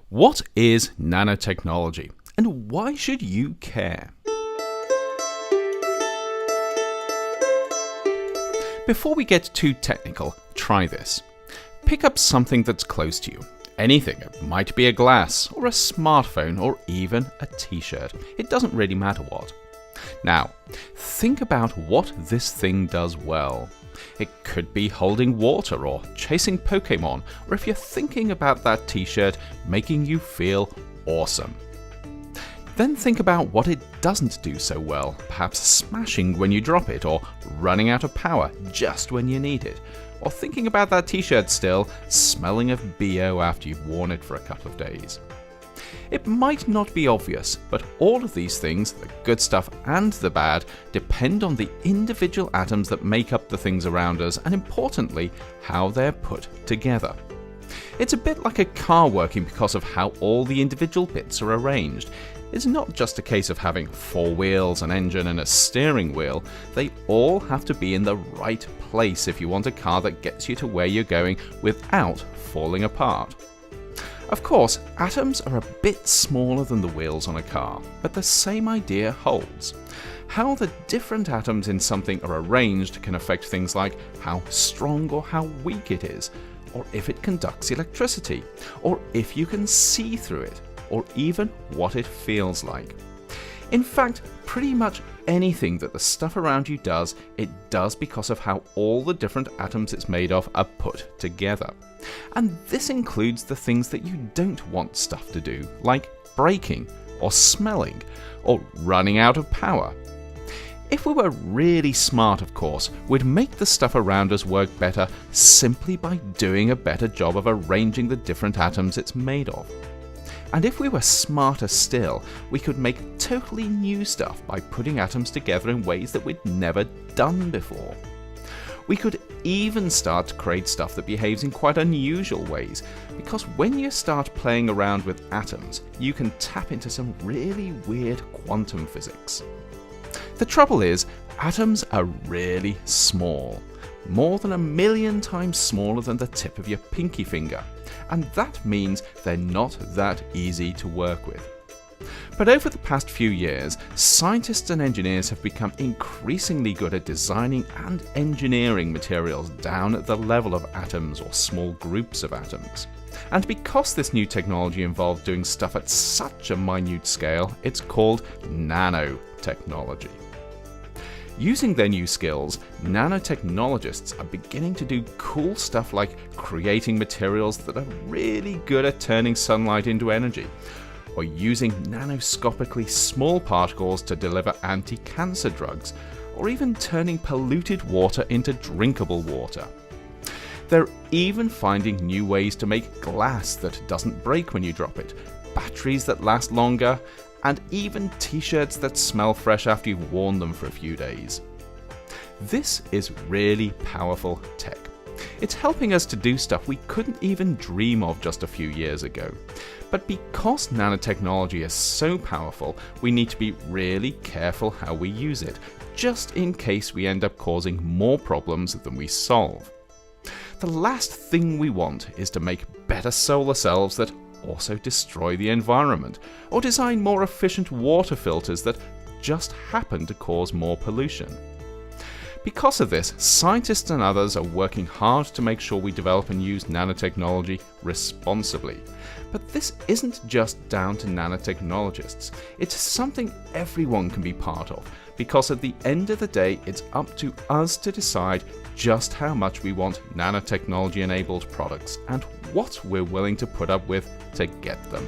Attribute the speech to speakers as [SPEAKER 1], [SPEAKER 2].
[SPEAKER 1] What is nanotechnology, and why should you care? Before we get too technical, try this. Pick up something that's close to you. Anything. It might be a glass, or a smartphone, or even a t-shirt. It doesn't really matter what. Now, think about what this thing does well. It could be holding water or chasing Pokemon, or if you're thinking about that t-shirt, making you feel awesome. Then think about what it doesn't do so well, perhaps smashing when you drop it, or running out of power just when you need it, or thinking about that t-shirt still, smelling of BO after you've worn it for a couple of days. It might not be obvious, but all of these things, the good stuff and the bad, depend on the individual atoms that make up the things around us, and importantly, how they're put together. It's a bit like a car working because of how all the individual bits are arranged. It's not just a case of having 4 wheels, an engine and a steering wheel. They all have to be in the right place if you want a car that gets you to where you're going without falling apart. Of course, atoms are a bit smaller than the wheels on a car, but the same idea holds. How the different atoms in something are arranged can affect things like how strong or how weak it is, or if it conducts electricity, or if you can see through it, or even what it feels like. In fact, pretty much anything that the stuff around you does, it does because of how all the different atoms it's made of are put together. And this includes the things that you don't want stuff to do, like breaking, or smelling, or running out of power. If we were really smart, of course, we'd make the stuff around us work better simply by doing a better job of arranging the different atoms it's made of. And if we were smarter still, we could make totally new stuff by putting atoms together in ways that we'd never done before. We could even start to create stuff that behaves in quite unusual ways, because when you start playing around with atoms, you can tap into some really weird quantum physics. The trouble is, atoms are really small, more than 1,000,000 times smaller than the tip of your pinky finger, and that means they're not that easy to work with. But over the past few years, scientists and engineers have become increasingly good at designing and engineering materials down at the level of atoms or small groups of atoms. And because this new technology involves doing stuff at such a minute scale, it's called nanotechnology. Using their new skills, nanotechnologists are beginning to do cool stuff like creating materials that are really good at turning sunlight into energy, or using nanoscopically small particles to deliver anti-cancer drugs, or even turning polluted water into drinkable water. They're even finding new ways to make glass that doesn't break when you drop it, batteries that last longer, and even t-shirts that smell fresh after you've worn them for a few days. This is really powerful tech. It's helping us to do stuff we couldn't even dream of just a few years ago. But because nanotechnology is so powerful, we need to be really careful how we use it, just in case we end up causing more problems than we solve. The last thing we want is to make better solar cells that also destroy the environment, or design more efficient water filters that just happen to cause more pollution. Because of this, scientists and others are working hard to make sure we develop and use nanotechnology responsibly. But this isn't just down to nanotechnologists. It's something everyone can be part of, because at the end of the day, it's up to us to decide just how much we want nanotechnology-enabled products and what we're willing to put up with to get them.